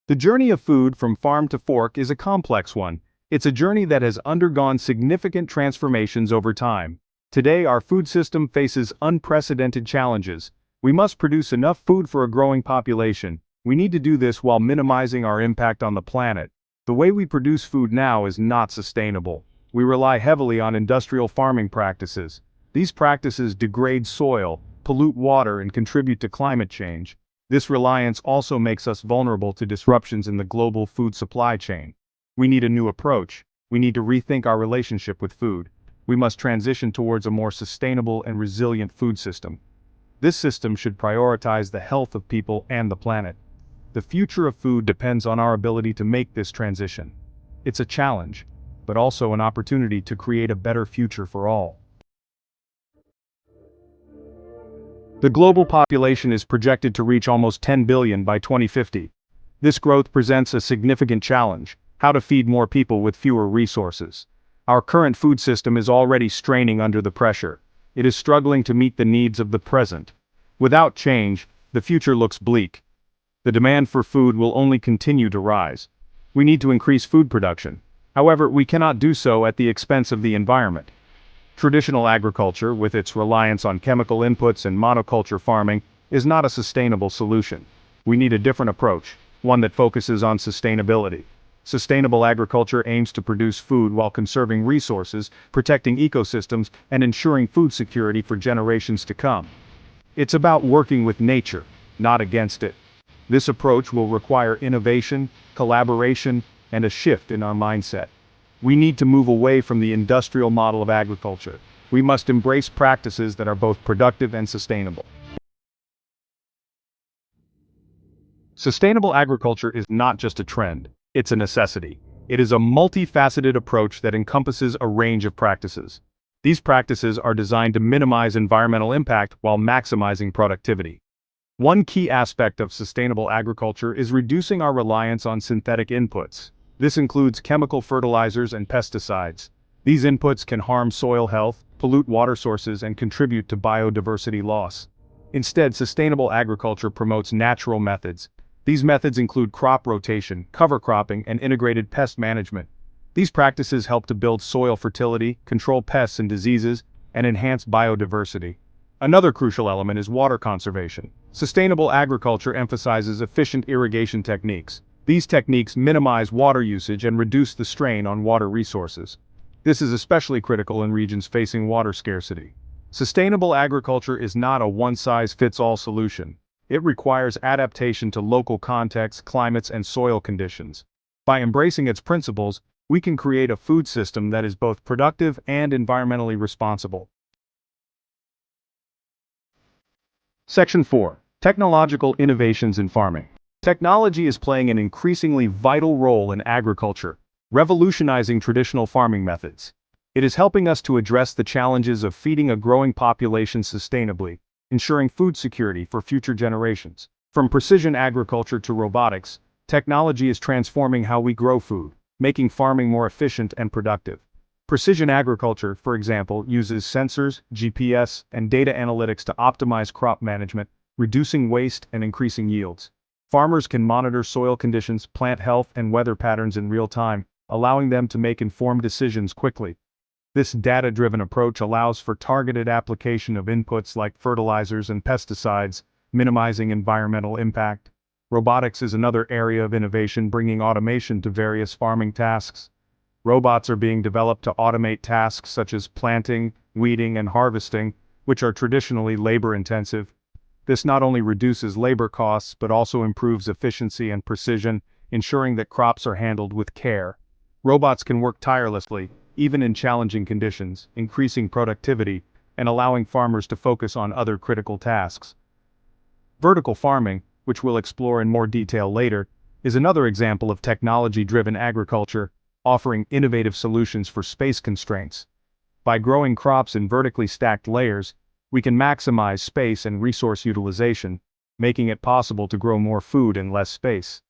The journey of food from farm to fork is a complex one. It's a journey that has undergone significant transformations over time. Today, our food system faces unprecedented challenges. We must produce enough food for a growing population. We need to do this while minimizing our impact on the planet. The way we produce food now is not sustainable. We rely heavily on industrial farming practices. These practices degrade soil, pollute water, and contribute to climate change. This reliance also makes us vulnerable to disruptions in the global food supply chain. We need a new approach. We need to rethink our relationship with food. We must transition towards a more sustainable and resilient food system. This system should prioritize the health of people and the planet. The future of food depends on our ability to make this transition. It's a challenge, but also an opportunity to create a better future for all. The global population is projected to reach almost 10 billion by 2050. This growth presents a significant challenge: how to feed more people with fewer resources. Our current food system is already straining under the pressure. It is struggling to meet the needs of the present. Without change, the future looks bleak. The demand for food will only continue to rise. We need to increase food production. However, we cannot do so at the expense of the environment. Traditional agriculture, with its reliance on chemical inputs and monoculture farming, is not a sustainable solution. We need a different approach, one that focuses on sustainability. Sustainable agriculture aims to produce food while conserving resources, protecting ecosystems, and ensuring food security for generations to come. It's about working with nature, not against it. This approach will require innovation, collaboration, and a shift in our mindset. We need to move away from the industrial model of agriculture. We must embrace practices that are both productive and sustainable. Sustainable agriculture is not just a trend, it's a necessity. It is a multifaceted approach that encompasses a range of practices. These practices are designed to minimize environmental impact while maximizing productivity. One key aspect of sustainable agriculture is reducing our reliance on synthetic inputs. This includes chemical fertilizers and pesticides. These inputs can harm soil health, pollute water sources, and contribute to biodiversity loss. Instead, sustainable agriculture promotes natural methods. These methods include crop rotation, cover cropping, and integrated pest management. These practices help to build soil fertility, control pests and diseases, and enhance biodiversity. Another crucial element is water conservation. Sustainable agriculture emphasizes efficient irrigation techniques. These techniques minimize water usage and reduce the strain on water resources. This is especially critical in regions facing water scarcity. Sustainable agriculture is not a one-size-fits-all solution. It requires adaptation to local contexts, climates, and soil conditions. By embracing its principles, we can create a food system that is both productive and environmentally responsible. Section 4. Technological innovations in farming. Technology is playing an increasingly vital role in agriculture, revolutionizing traditional farming methods. It is helping us to address the challenges of feeding a growing population sustainably, ensuring food security for future generations. From precision agriculture to robotics, technology is transforming how we grow food, making farming more efficient and productive. Precision agriculture, for example, uses sensors, GPS, and data analytics to optimize crop management, reducing waste and increasing yields. Farmers can monitor soil conditions, plant health, and weather patterns in real time, allowing them to make informed decisions quickly. This data-driven approach allows for targeted application of inputs like fertilizers and pesticides, minimizing environmental impact. Robotics is another area of innovation, bringing automation to various farming tasks. Robots are being developed to automate tasks such as planting, weeding, and harvesting, which are traditionally labor-intensive. This not only reduces labor costs but also improves efficiency and precision, ensuring that crops are handled with care. Robots can work tirelessly, even in challenging conditions, increasing productivity and allowing farmers to focus on other critical tasks. Vertical farming, which we'll explore in more detail later, is another example of technology-driven agriculture, offering innovative solutions for space constraints. By growing crops in vertically stacked layers, we can maximize space and resource utilization, making it possible to grow more food in less space.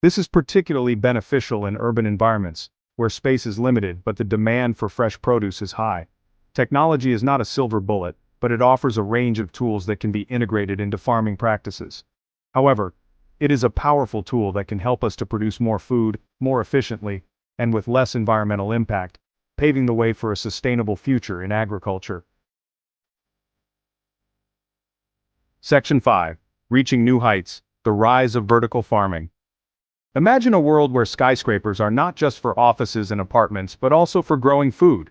This is particularly beneficial in urban environments, where space is limited but the demand for fresh produce is high. Technology is not a silver bullet, but it offers a range of tools that can be integrated into farming practices. However, It is a powerful tool that can help us to produce more food, more efficiently, and with less environmental impact, paving the way for a sustainable future in agriculture. Section 5. Reaching New Heights, the Rise of Vertical Farming. Imagine a world where skyscrapers are not just for offices and apartments but also for growing food.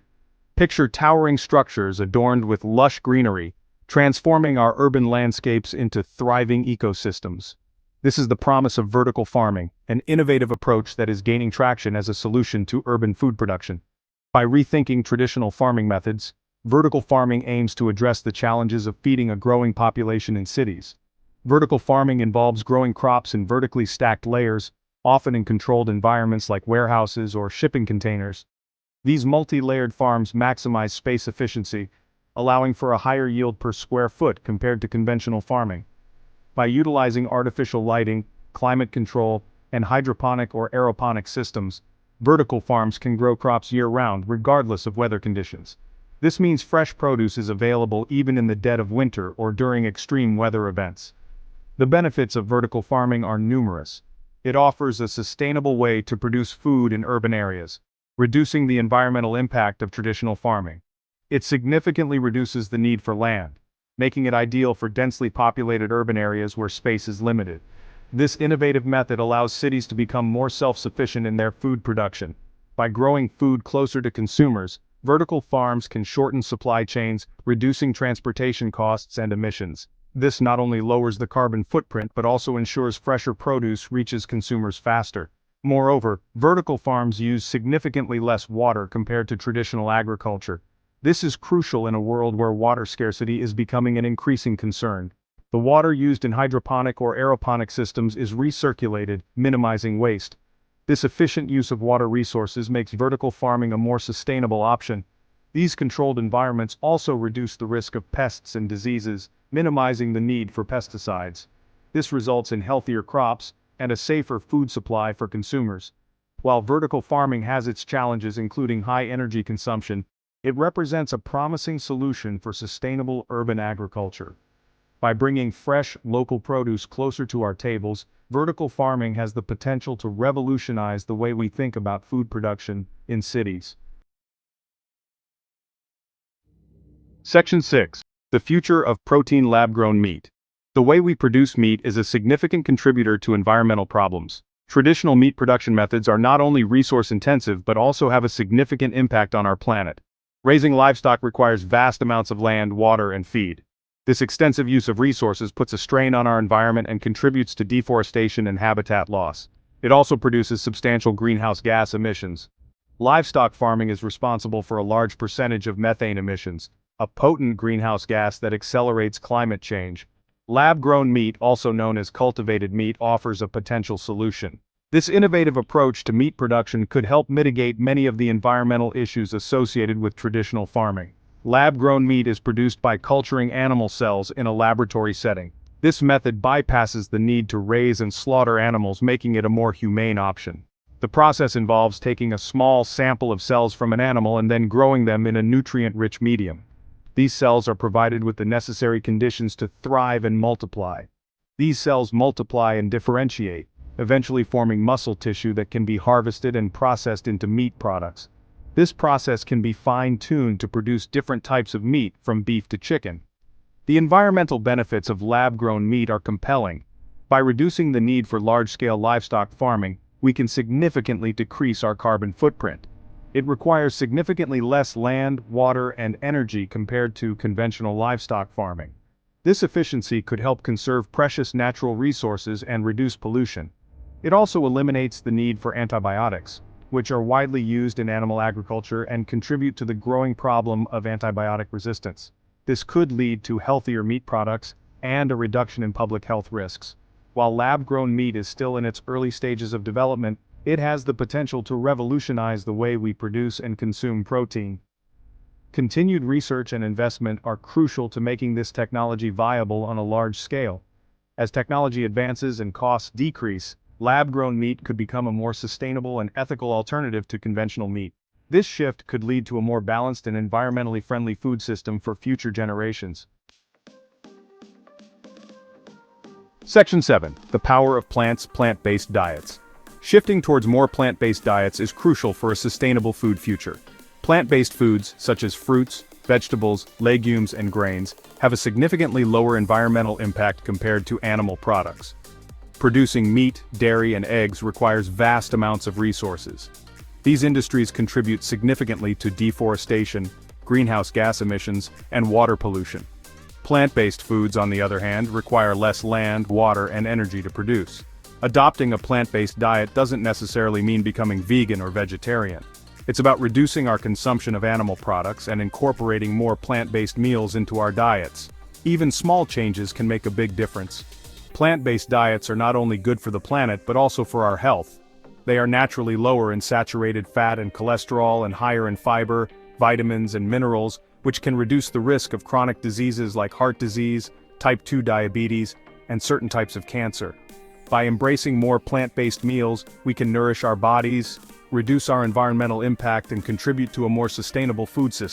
Picture towering structures adorned with lush greenery, transforming our urban landscapes into thriving ecosystems. This is the promise of vertical farming, an innovative approach that is gaining traction as a solution to urban food production. By rethinking traditional farming methods, vertical farming aims to address the challenges of feeding a growing population in cities. Vertical farming involves growing crops in vertically stacked layers, often in controlled environments like warehouses or shipping containers. These multi-layered farms maximize space efficiency, allowing for a higher yield per square foot compared to conventional farming. By utilizing artificial lighting, climate control, and hydroponic or aeroponic systems, vertical farms can grow crops year-round regardless of weather conditions. This means fresh produce is available even in the dead of winter or during extreme weather events. The benefits of vertical farming are numerous. It offers a sustainable way to produce food in urban areas, reducing the environmental impact of traditional farming. It significantly reduces the need for land, making it ideal for densely populated urban areas where space is limited. This innovative method allows cities to become more self-sufficient in their food production. By growing food closer to consumers, vertical farms can shorten supply chains, reducing transportation costs and emissions. This not only lowers the carbon footprint but also ensures fresher produce reaches consumers faster. Moreover, vertical farms use significantly less water compared to traditional agriculture. This is crucial in a world where water scarcity is becoming an increasing concern. The water used in hydroponic or aeroponic systems is recirculated, minimizing waste. This efficient use of water resources makes vertical farming a more sustainable option. These controlled environments also reduce the risk of pests and diseases, minimizing the need for pesticides. This results in healthier crops and a safer food supply for consumers. While vertical farming has its challenges including high energy consumption, it represents a promising solution for sustainable urban agriculture. By bringing fresh, local produce closer to our tables, vertical farming has the potential to revolutionize the way we think about food production in cities. Section 6. The future of protein lab-grown meat. The way we produce meat is a significant contributor to environmental problems. Traditional meat production methods are not only resource-intensive but also have a significant impact on our planet. Raising livestock requires vast amounts of land, water, and feed. This extensive use of resources puts a strain on our environment and contributes to deforestation and habitat loss. It also produces substantial greenhouse gas emissions. Livestock farming is responsible for a large percentage of methane emissions, a potent greenhouse gas that accelerates climate change. Lab-grown meat, also known as cultivated meat, offers a potential solution. This innovative approach to meat production could help mitigate many of the environmental issues associated with traditional farming. Lab-grown meat is produced by culturing animal cells in a laboratory setting. This method bypasses the need to raise and slaughter animals, making it a more humane option. The process involves taking a small sample of cells from an animal and then growing them in a nutrient-rich medium. These cells are provided with the necessary conditions to thrive and multiply. These cells multiply and differentiate, eventually forming muscle tissue that can be harvested and processed into meat products. This process can be fine-tuned to produce different types of meat, from beef to chicken. The environmental benefits of lab-grown meat are compelling. By reducing the need for large-scale livestock farming, we can significantly decrease our carbon footprint. It requires significantly less land, water, and energy compared to conventional livestock farming. This efficiency could help conserve precious natural resources and reduce pollution. It also eliminates the need for antibiotics, which are widely used in animal agriculture and contribute to the growing problem of antibiotic resistance. This could lead to healthier meat products and a reduction in public health risks. While lab-grown meat is still in its early stages of development, it has the potential to revolutionize the way we produce and consume protein. Continued research and investment are crucial to making this technology viable on a large scale. As technology advances and costs decrease, lab-grown meat could become a more sustainable and ethical alternative to conventional meat. This shift could lead to a more balanced and environmentally friendly food system for future generations. Section 7. The power of plants, plant-based diets. Shifting towards more plant-based diets is crucial for a sustainable food future. Plant-based foods, such as fruits, vegetables, legumes, and grains, have a significantly lower environmental impact compared to animal products. Producing meat, dairy, and eggs requires vast amounts of resources. These industries contribute significantly to deforestation, greenhouse gas emissions, and water pollution. Plant-based foods, on the other hand, require less land, water, and energy to produce. Adopting a plant-based diet doesn't necessarily mean becoming vegan or vegetarian. It's about reducing our consumption of animal products and incorporating more plant-based meals into our diets. Even small changes can make a big difference. Plant-based diets are not only good for the planet but also for our health. They are naturally lower in saturated fat and cholesterol and higher in fiber, vitamins, and minerals, which can reduce the risk of chronic diseases like heart disease, type 2 diabetes, and certain types of cancer. By embracing more plant-based meals, we can nourish our bodies, reduce our environmental impact, and contribute to a more sustainable food system.